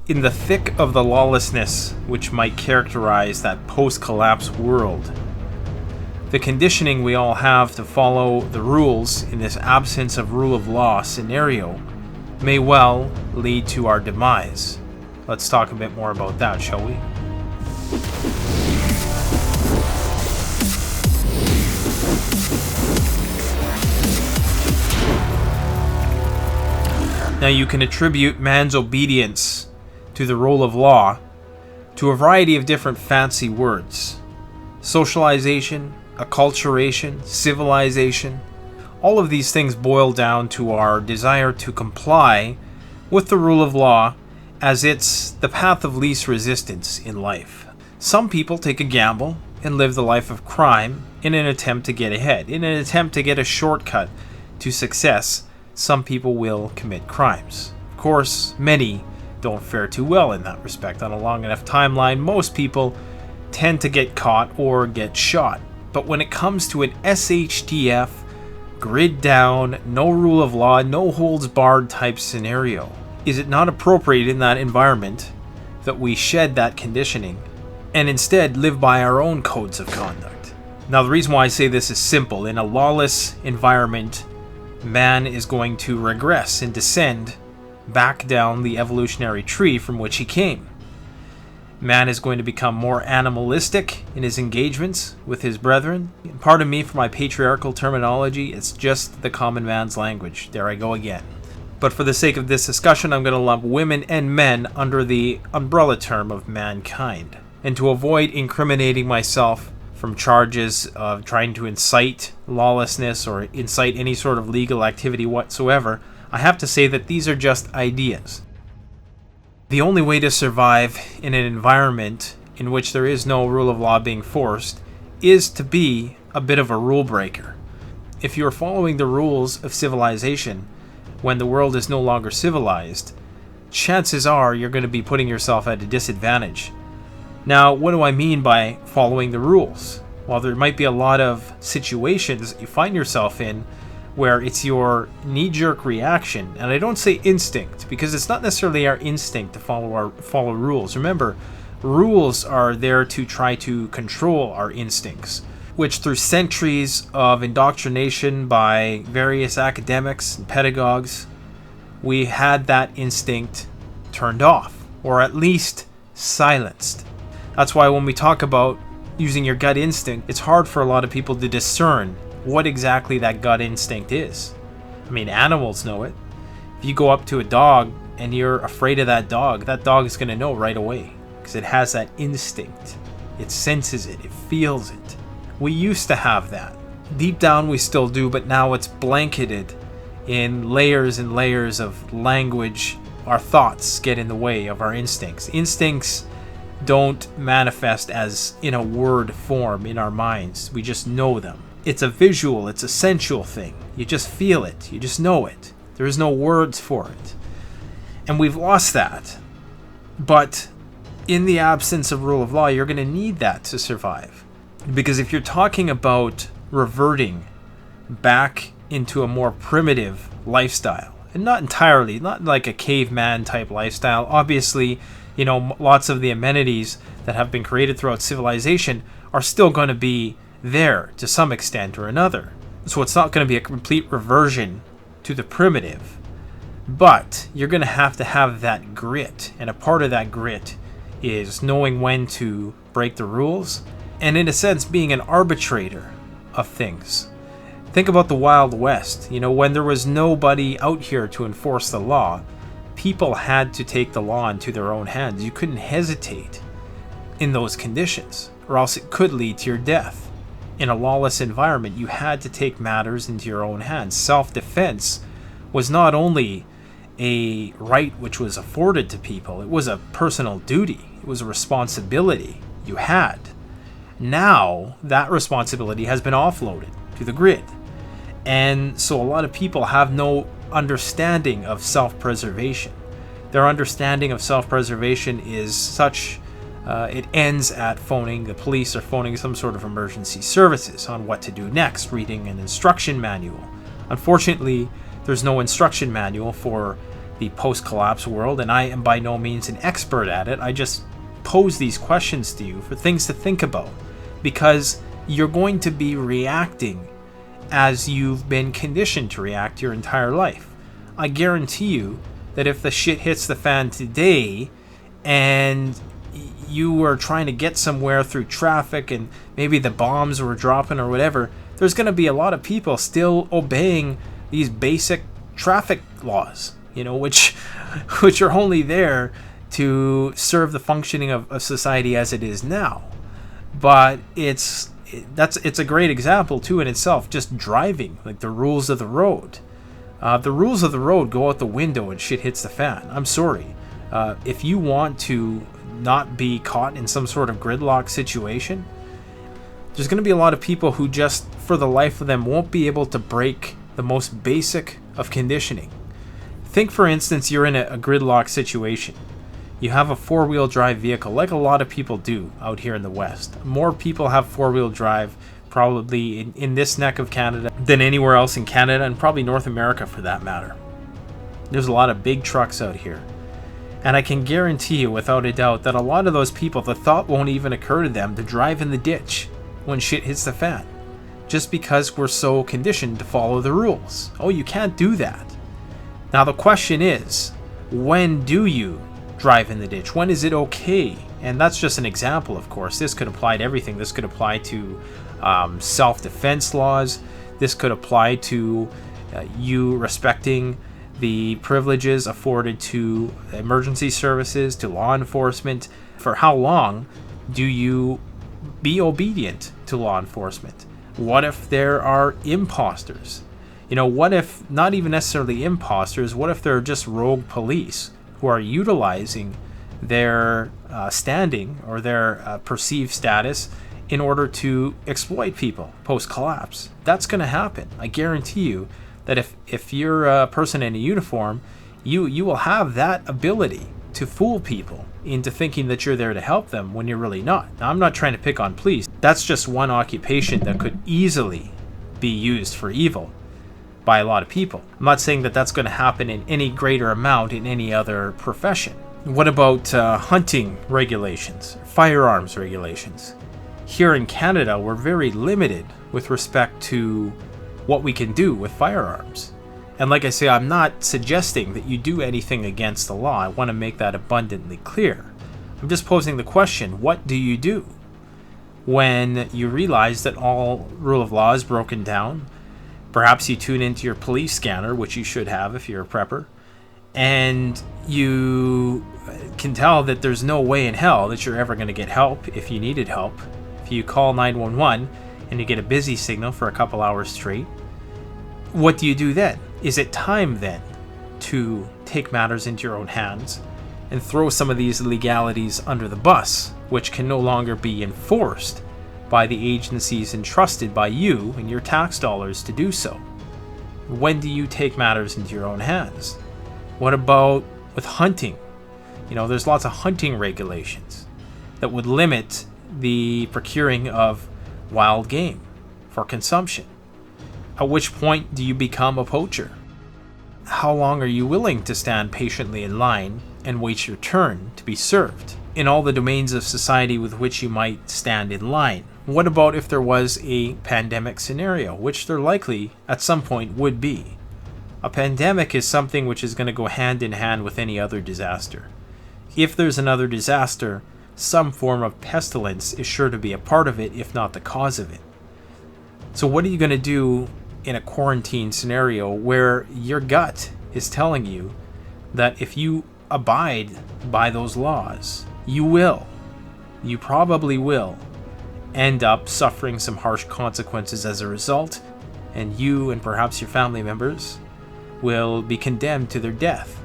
In the thick of the lawlessness which might characterize that post-collapse world, the conditioning we all have to follow the rules in this absence of rule of law scenario may well lead to our demise. Let's talk a bit more about that, shall we? Now you can attribute man's obedience to the rule of law to a variety of different fancy words. Socialization, acculturation, civilization. All of these things boil down to our desire to comply with the rule of law as it's the path of least resistance in life. Some people take a gamble and live the life of crime in an attempt to get ahead. In an attempt to get a shortcut to success, some people will commit crimes. Of course, many don't fare too well in that respect. On a long enough timeline, most people tend to get caught or get shot. But when it comes to an SHTF, grid down, no rule of law, no holds barred type scenario, is it not appropriate in that environment that we shed that conditioning and instead live by our own codes of conduct? Now, the reason why I say this is simple. In a lawless environment, man is going to regress and descend back down the evolutionary tree from which he came. Man is going to become more animalistic in his engagements with his brethren. And pardon me for my patriarchal terminology, it's just the common man's language. There I go again. But for the sake of this discussion, I'm going to lump women and men under the umbrella term of mankind. And to avoid incriminating myself from charges of trying to incite lawlessness or incite any sort of legal activity whatsoever, I have to say that these are just ideas. The only way to survive in an environment in which there is no rule of law being forced is to be a bit of a rule breaker. If you're following the rules of civilization when the world is no longer civilized, chances are you're going to be putting yourself at a disadvantage. Now, what do I mean by following the rules? Well, there might be a lot of situations you find yourself in where it's your knee-jerk reaction, and I don't say instinct because it's not necessarily our instinct to follow rules. Remember, rules are there to try to control our instincts, which through centuries of indoctrination by various academics and pedagogues, we had that instinct turned off, or at least silenced. That's why when we talk about using your gut instinct, it's hard for a lot of people to discern what exactly that gut instinct is. I mean, animals know it. If you go up to a dog and you're afraid of that dog is going to know right away because it has that instinct. It senses it, it feels it. We used to have that. Deep down we still do, but now it's blanketed in layers and layers of language. Our thoughts get in the way of our instincts. Instincts don't manifest as in a word form in our minds. We just know them. It's a visual, it's a sensual thing. You just feel it, you just know it. There is no words for it. And we've lost that. But in the absence of rule of law, you're going to need that to survive. Because if you're talking about reverting back into a more primitive lifestyle, and not entirely, not like a caveman type lifestyle, obviously, lots of the amenities that have been created throughout civilization are still going to be there to some extent or another. So it's not going to be a complete reversion to the primitive, but you're going to have that grit, and a part of that grit is knowing when to break the rules and, in a sense, being an arbitrator of things. Think about the Wild West. When there was nobody out here to enforce the law, people had to take the law into their own hands. You couldn't hesitate in those conditions, or else it could lead to your death. In a lawless environment, you had to take matters into your own hands. Self-defense was not only a right which was afforded to people, it was a personal duty. It was a responsibility you had. Now, that responsibility has been offloaded to the grid. And so a lot of people have no understanding of self-preservation. Their understanding of self-preservation is such it ends at phoning the police or phoning some sort of emergency services on what to do next, reading an instruction manual. Unfortunately, there's no instruction manual for the post-collapse world, and I am by no means an expert at it. I just pose these questions to you for things to think about, because you're going to be reacting as you've been conditioned to react your entire life. I guarantee you that if the shit hits the fan today and you were trying to get somewhere through traffic and maybe the bombs were dropping or whatever, there's going to be a lot of people still obeying these basic traffic laws, which are only there to serve the functioning of society as it is now. But it's a great example too in itself, just driving, like the rules of the road. The rules of the road go out the window and shit hits the fan. I'm sorry. If you want to not be caught in some sort of gridlock situation, there's going to be a lot of people who just, for the life of them, won't be able to break the most basic of conditioning. Think, for instance, you're in a gridlock situation. You have a four-wheel drive vehicle, like a lot of people do out here in the West. More people have four-wheel drive probably in this neck of Canada than anywhere else in Canada, and probably North America for that matter. There's a lot of big trucks out here. And I can guarantee you without a doubt that a lot of those people, the thought won't even occur to them to drive in the ditch when shit hits the fan. Just because we're so conditioned to follow the rules. Oh, you can't do that. Now the question is, when do you drive in the ditch? When is it okay? And that's just an example, of course. This could apply to everything. This could apply to self-defense laws. This could apply to you respecting the privileges afforded to emergency services, to law enforcement. For how long do you be obedient to law enforcement? What if there are imposters? What if not even necessarily imposters? What if they're just rogue police who are utilizing their standing or their perceived status in order to exploit people post-collapse? That's going to happen. I guarantee you that if you're a person in a uniform, you will have that ability to fool people into thinking that you're there to help them when you're really not. Now, I'm not trying to pick on police. That's just one occupation that could easily be used for evil by a lot of people. I'm not saying that that's going to happen in any greater amount in any other profession. What about hunting regulations, firearms regulations? Here in Canada, we're very limited with respect to what we can do with firearms. And like I say, I'm not suggesting that you do anything against the law. I want to make that abundantly clear. I'm just posing the question, what do you do when you realize that all rule of law is broken down? Perhaps you tune into your police scanner, which you should have if you're a prepper, and you can tell that there's no way in hell that you're ever going to get help if you needed help. If you call 911 and you get a busy signal for a couple hours straight, what do you do then? Is it time then to take matters into your own hands and throw some of these legalities under the bus, which can no longer be enforced by the agencies entrusted by you and your tax dollars to do so? When do you take matters into your own hands? What about with hunting? There's lots of hunting regulations that would limit the procuring of wild game for consumption. At which point do you become a poacher? How long are you willing to stand patiently in line and wait your turn to be served in all the domains of society with which you might stand in line? What about if there was a pandemic scenario, which there likely at some point would be? A pandemic is something which is going to go hand in hand with any other disaster. If there's another disaster, some form of pestilence is sure to be a part of it, if not the cause of it. So what are you going to do in a quarantine scenario where your gut is telling you that if you abide by those laws, you probably will end up suffering some harsh consequences as a result, and you and perhaps your family members will be condemned to their death?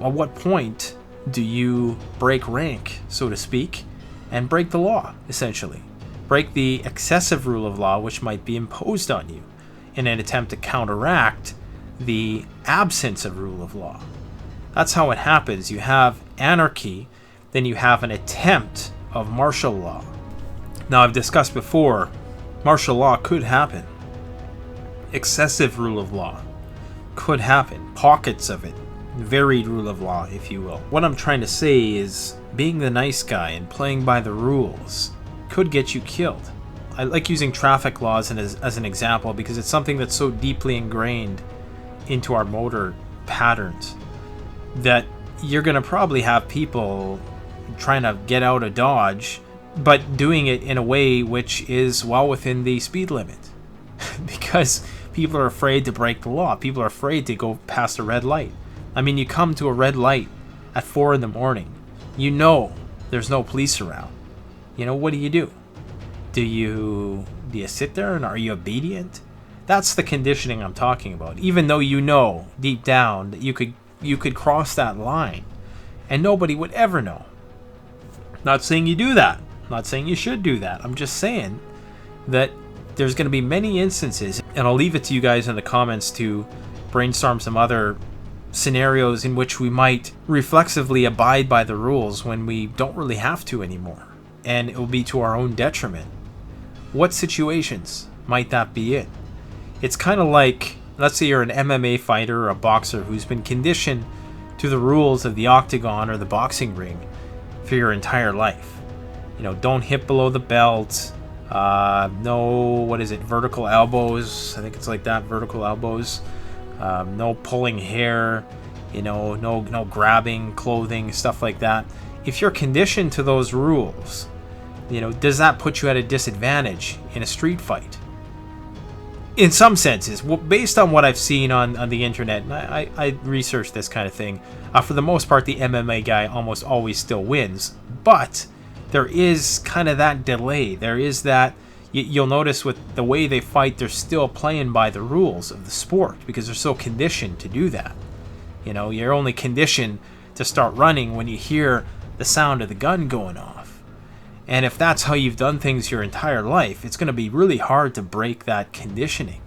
At what point do you break rank, so to speak, and break the law, essentially? Break the excessive rule of law which might be imposed on you in an attempt to counteract the absence of rule of law. That's how it happens. You have anarchy, then you have an attempt of martial law. Now, I've discussed before, martial law could happen. Excessive rule of law could happen. Pockets of it varied rule of law, if you will. What I'm trying to say is being the nice guy and playing by the rules could get you killed. I like using traffic laws as an example because it's something that's so deeply ingrained into our motor patterns that you're going to probably have people trying to get out of Dodge, but doing it in a way which is well within the speed limit because people are afraid to break the law. People are afraid to go past a red light. I mean, you come to a red light at 4 in the morning. You know there's no police around. You know, what do? Do you sit there and are you obedient? That's the conditioning I'm talking about. Even though you know deep down that you could cross that line and nobody would ever know. Not saying you do that. Not saying you should do that. I'm just saying that there's going to be many instances, and I'll leave it to you guys in the comments to brainstorm some other scenarios in which we might reflexively abide by the rules when we don't really have to anymore, and it will be to our own detriment. What situations might that be in? It's kind of like, let's say you're an MMA fighter or a boxer who's been conditioned to the rules of the octagon or the boxing ring for your entire life. You know, don't hit below the belt. No, vertical elbows. I think it's like that, vertical elbows. No pulling hair. You know, no grabbing clothing, stuff like that. If you're conditioned to those rules, you know, does that put you at a disadvantage in a street fight? In some senses, well, based on what I've seen on the internet, and I researched this kind of thing, for the most part, the MMA guy almost always still wins. But there is kind of that delay. There is that, you'll notice with the way they fight, they're still playing by the rules of the sport because they're so conditioned to do that. You know, you're only conditioned to start running when you hear the sound of the gun going off. And if that's how you've done things your entire life, it's going to be really hard to break that conditioning.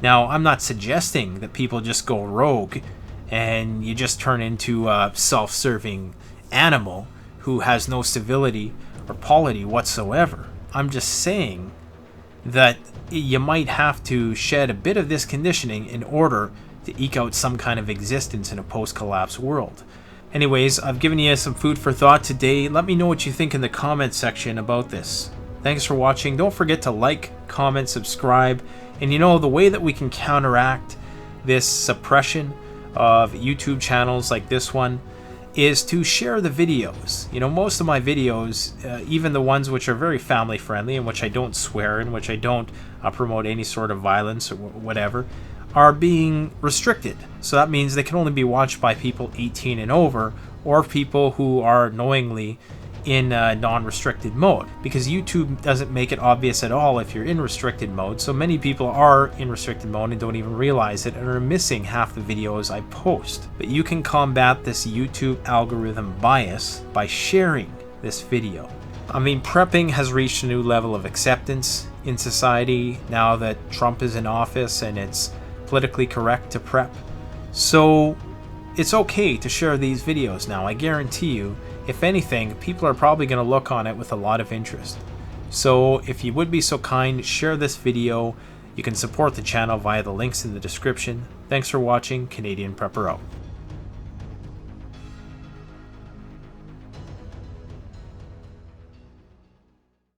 Now, I'm not suggesting that people just go rogue and you just turn into a self-serving animal who has no civility or polity whatsoever. I'm just saying that you might have to shed a bit of this conditioning in order to eke out some kind of existence in a post-collapse world. Anyways, I've given you some food for thought today. Let me know what you think in the comment section about this. Thanks for watching. Don't forget to like, comment, subscribe. And you know, the way that we can counteract this suppression of YouTube channels like this one is to share the videos. You know, most of my videos, even the ones which are very family friendly, in which I don't swear, in which I don't promote any sort of violence or whatever, are being restricted. So that means they can only be watched by people 18 and over, or people who are knowingly in non-restricted mode, because YouTube doesn't make it obvious at all if you're in restricted mode. So many people are in restricted mode and don't even realize it and are missing half the videos I post. But you can combat this YouTube algorithm bias by sharing this video. I mean, prepping has reached a new level of acceptance in society now that Trump is in office and it's politically correct to prep. So it's okay to share these videos now. I guarantee you, if anything, people are probably going to look on it with a lot of interest. So if you would be so kind, share this video. You can support the channel via the links in the description. Thanks for watching. Canadian Prepper out.